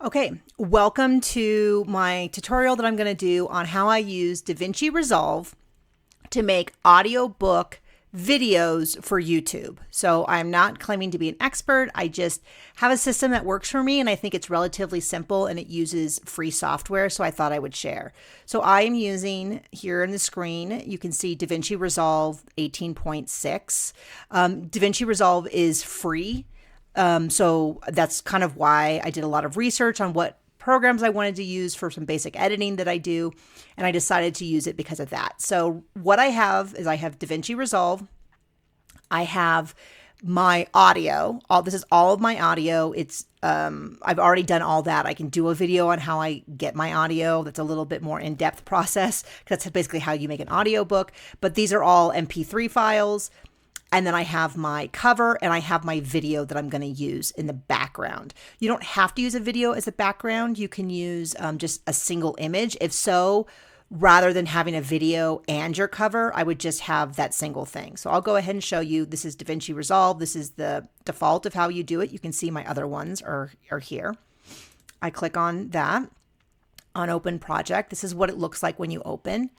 Okay, welcome to my tutorial that I'm going to do on how I use Davinci Resolve to make audiobook videos for YouTube. So I'm not claiming to be an expert. I just have a system that works for me and I think it's relatively simple and it uses free software. So I thought I would share. So I am using here on the screen, you can see Davinci Resolve 18.6. Davinci Resolve is free. So that's kind of why I did a lot of research on what programs I wanted to use for some basic editing that I do. And I decided to use it because of that. So what I have is I have Davinci Resolve. I have my audio. This is all of my audio. It's I've already done all that. I can do a video on how I get my audio. That's a little bit more in-depth process. That's basically how you make an audiobook. But these are all MP3 files. And then I have my cover and I have my video that I'm going to use in the background. You don't have to use a video as a background. You can use just a single image. If so, rather than having a video and your cover, I would just have that single thing. So I'll go ahead and show you. This is Davinci Resolve. This is the default of how you do it. You can see my other ones are here. I click on that, on Open Project. This is what it looks like when you open.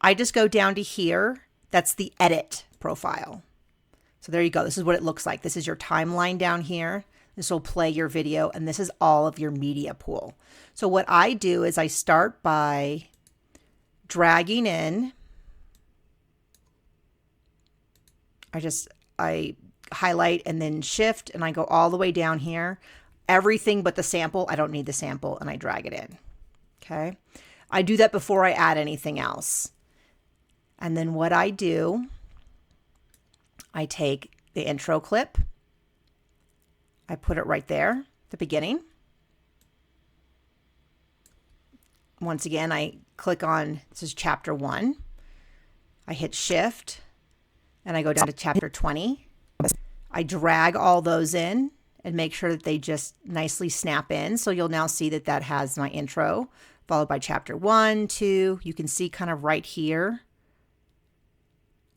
I just go down to here. That's the edit profile. So there you go. This is what it looks like. This is your timeline down here. This will play your video, and this is all of your media pool. So what I do is I start by dragging in. I highlight and then shift, and I go all the way down here. Everything but the sample. I don't need the sample, and I drag it in. Okay. I do that before I add anything else. And then what I do, I take the intro clip, I put it right there, the beginning. Once again, I click on, this is chapter 1. I hit shift and I go down to chapter 20. I drag all those in and make sure that they just nicely snap in. So you'll now see that that has my intro followed by chapter 1, 2. You can see kind of right here.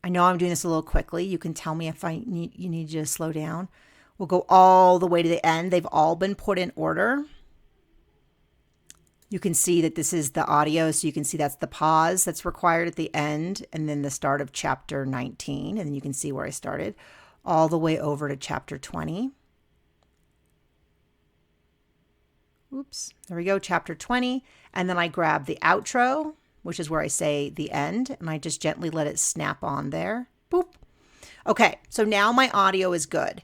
I know I'm doing this a little quickly. You can tell me if you need to slow down. We'll go all the way to the end. They've all been put in order. You can see that this is the audio. So you can see that's the pause that's required at the end and then the start of chapter 19. And then you can see where I started all the way over to chapter 20. Oops, there we go, chapter 20. And then I grab the outro, which is where I say the end, and I just gently let it snap on there. Boop. Okay, so now my audio is good.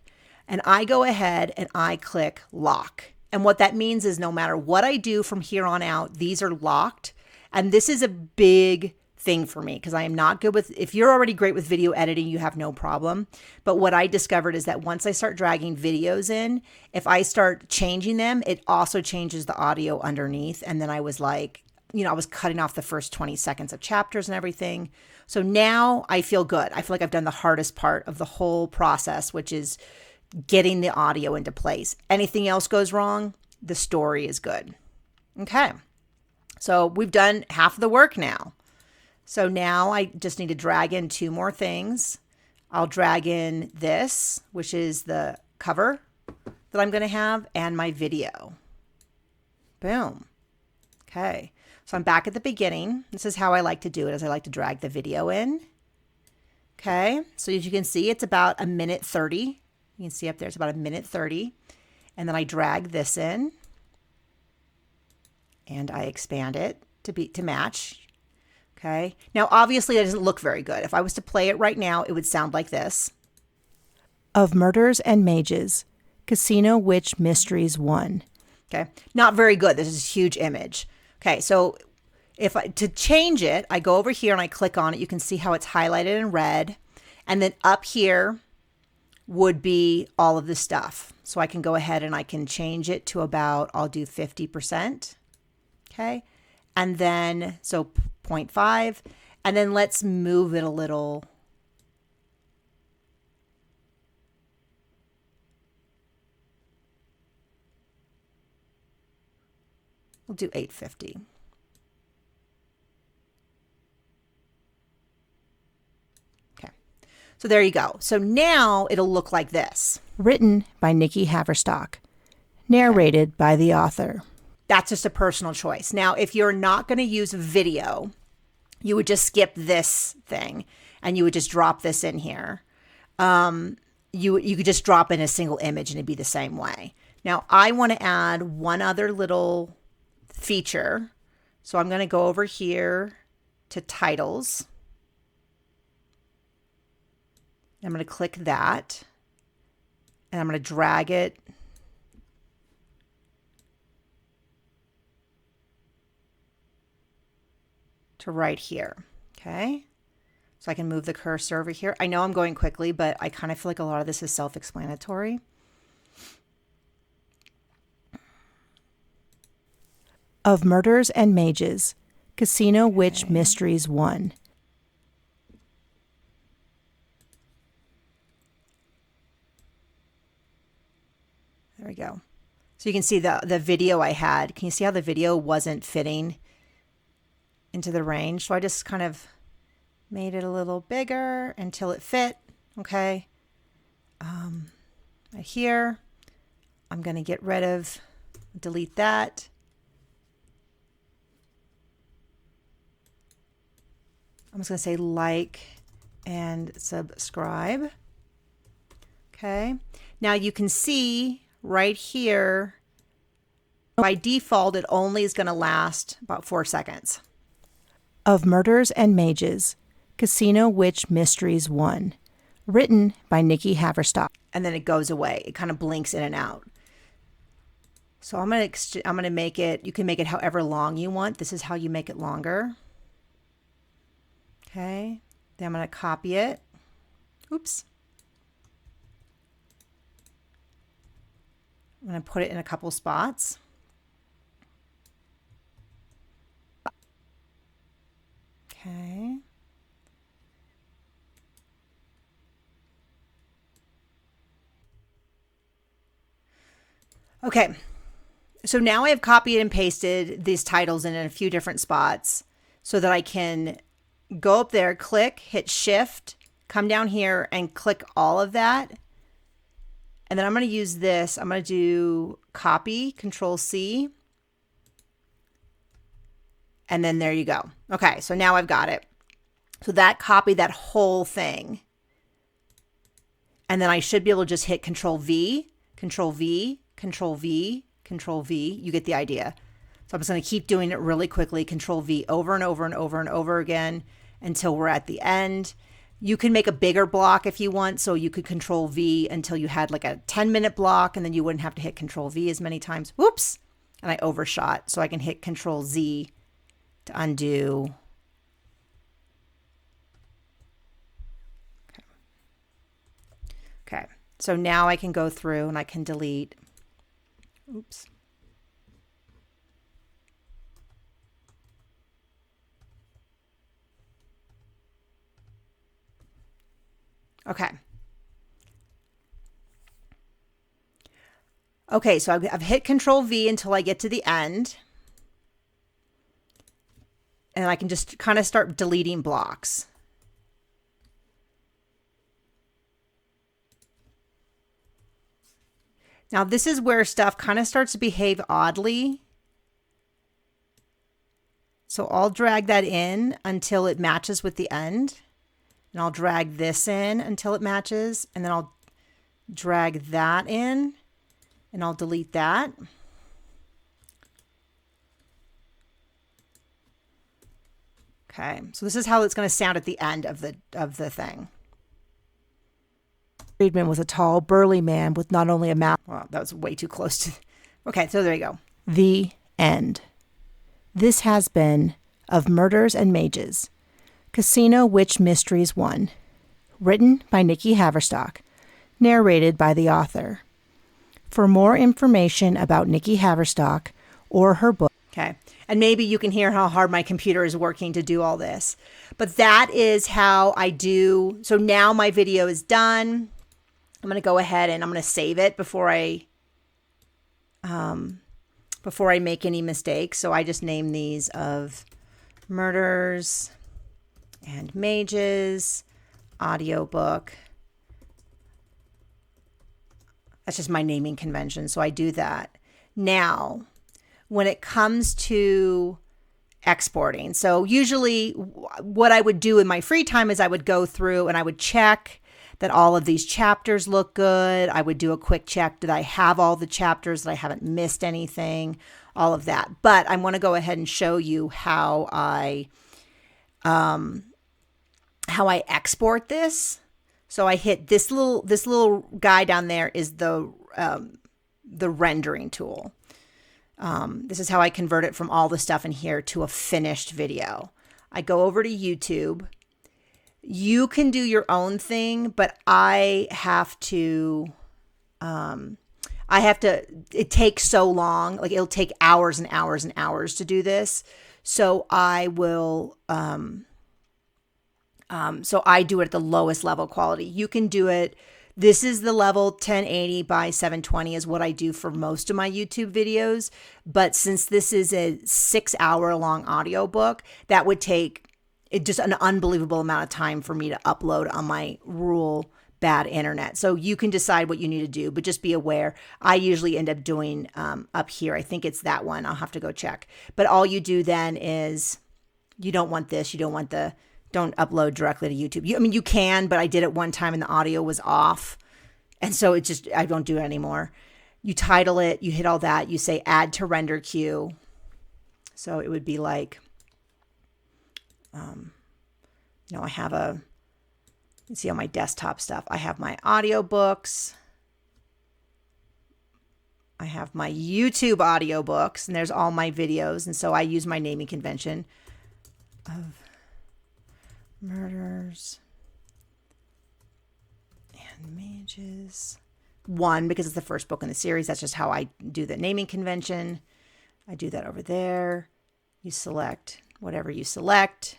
And I go ahead and I click lock. And what that means is no matter what I do from here on out, these are locked. And this is a big thing for me because I am not good with, if you're already great with video editing, you have no problem. But what I discovered is that once I start dragging videos in, if I start changing them, it also changes the audio underneath. And then I was like, I was cutting off the first 20 seconds of chapters and everything. So now I feel good. I feel like I've done the hardest part of the whole process, which is getting the audio into place. Anything else goes wrong, the story is good. Okay. So we've done half of the work now. So now I just need to drag in 2 more things. I'll drag in this, which is the cover that I'm going to have, and my video. Boom. Okay. So I'm back at the beginning. This is how I like to do it, is I like to drag the video in. Okay, so as you can see, it's about 1:30. You can see up there, it's about 1:30. And then I drag this in and I expand it to match. Okay, now obviously that doesn't look very good. If I was to play it right now, it would sound like this. Of Murders and Mages, Casino Witch Mysteries 1. Okay, not very good. This is a huge image. Okay, so to change it, I go over here and I click on it. You can see how it's highlighted in red. And then up here would be all of the stuff. So I can go ahead and I can change it to about, I'll do 50%. Okay, and then, so 0.5. And then let's move it a little. We'll do 850. Okay, so there you go. So now it'll look like this. Written by Nikki Haverstock. Narrated by the author. That's just a personal choice. Now, if you're not going to use video, you would just skip this thing and you would just drop this in here. You could just drop in a single image and it'd be the same way. Now, I want to add one other little feature. So I'm going to go over here to titles. I'm going to click that. And I'm going to drag it to right here. Okay. So I can move the cursor over here. I know I'm going quickly, but I kind of feel like a lot of this is self-explanatory. Of Murders and Mages, Casino Witch Mysteries 1. There we go. So you can see the video I had. Can you see how the video wasn't fitting into the range? So I just kind of made it a little bigger until it fit. Okay. Right here, I'm going to get rid of, delete that. I'm just going to say like and subscribe. Okay. Now you can see right here, by default, it only is going to last about 4 seconds. Of Murders and Mages, Casino Witch Mysteries 1, written by Nikki Haverstock. And then it goes away. It kind of blinks in and out. So I'm going to make it, you can make it however long you want. This is how you make it longer. Okay. Then I'm going to copy it. Oops. I'm going to put it in a couple spots. Okay. Okay. So now I have copied and pasted these titles in a few different spots so that I can go up there, click, hit shift, come down here and click all of that. And then I'm going to use this. I'm going to do copy, Control C. And then there you go. Okay, so now I've got it. So that copied that whole thing. And then I should be able to just hit Control V, Control V, Control V, Control V. You get the idea. So I'm just going to keep doing it really quickly. Control V over and over and over and over again until we're at the end. You can make a bigger block if you want. So you could Control V until you had like a 10-minute block, and then you wouldn't have to hit Control V as many times. Whoops. And I overshot. So I can hit Control Z to undo. Okay. So now I can go through and I can delete. Oops. Okay. Okay, so I've hit Control V until I get to the end. And I can just kind of start deleting blocks. Now this is where stuff kind of starts to behave oddly. So I'll drag that in until it matches with the end. And I'll drag this in until it matches. And then I'll drag that in. And I'll delete that. Okay, so this is how it's going to sound at the end of the thing. Friedman was a tall, burly man with not only a mouth. Well, that was way too close to. Okay, so there you go. The end. This has been Of Murders and Mages, Casino Witch Mysteries 1, written by Nikki Haverstock, narrated by the author. For more information about Nikki Haverstock or her book. Okay. And maybe you can hear how hard my computer is working to do all this. But that is how I do. So now my video is done. I'm going to go ahead and I'm going to save it before I make any mistakes. So I just name these Of Murders and Mages audiobook. That's just my naming convention. So I do that. Now, when it comes to exporting. So usually what I would do in my free time is I would go through and I would check that all of these chapters look good. I would do a quick check. Did I have all the chapters? That I haven't missed anything? All of that. But I want to go ahead and show you how I export this. So I hit this little guy down there is the rendering tool. This is how I convert it from all the stuff in here to a finished video. I go over to YouTube. You can do your own thing, but it takes so long, like it'll take hours and hours and hours to do this. So I will, so I do it at the lowest level quality. You can do it. This is the level 1080 by 720 is what I do for most of my YouTube videos. But since this is a 6-hour long audiobook, that would take just an unbelievable amount of time for me to upload on my rural bad internet. So you can decide what you need to do, but just be aware. I usually end up doing up here. I think it's that one. I'll have to go check. But all you do then is you don't want this. You don't upload directly to YouTube. You can, but I did it one time and the audio was off. And so I don't do it anymore. You title it, you hit all that, you say add to render queue. So it would be like, I have you can see on my desktop stuff, I have my audiobooks. I have my YouTube audiobooks, and there's all my videos. And so I use my naming convention of Murders and Mages 1, because it's the first book in the series. That's just how I do the naming convention. I do that over there. You select whatever you select.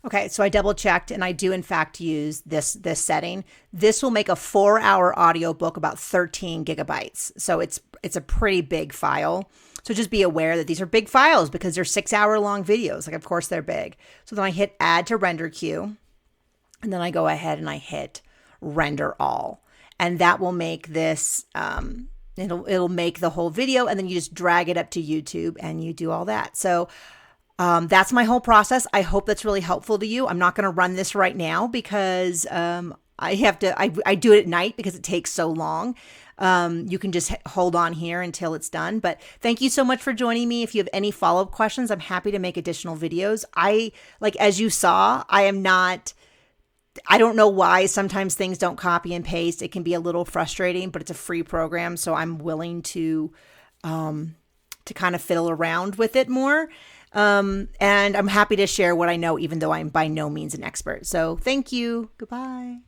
Okay, so I double checked, and I do in fact use this setting. This will make a 4-hour audiobook about 13 gigabytes. So it's a pretty big file. So just be aware that these are big files because they're 6-hour long videos. Like, of course they're big. So then I hit add to render queue, and then I go ahead and I hit render all. And that will make this, it'll make the whole video, and then you just drag it up to YouTube and you do all that. So that's my whole process. I hope that's really helpful to you. I'm not going to run this right now because I do it at night because it takes so long. You can just hold on here until it's done. But thank you so much for joining me. If you have any follow-up questions, I'm happy to make additional videos. As you saw, I don't know why sometimes things don't copy and paste. It can be a little frustrating, but it's a free program. So I'm willing to kind of fiddle around with it more. And I'm happy to share what I know, even though I'm by no means an expert. So thank you. Goodbye.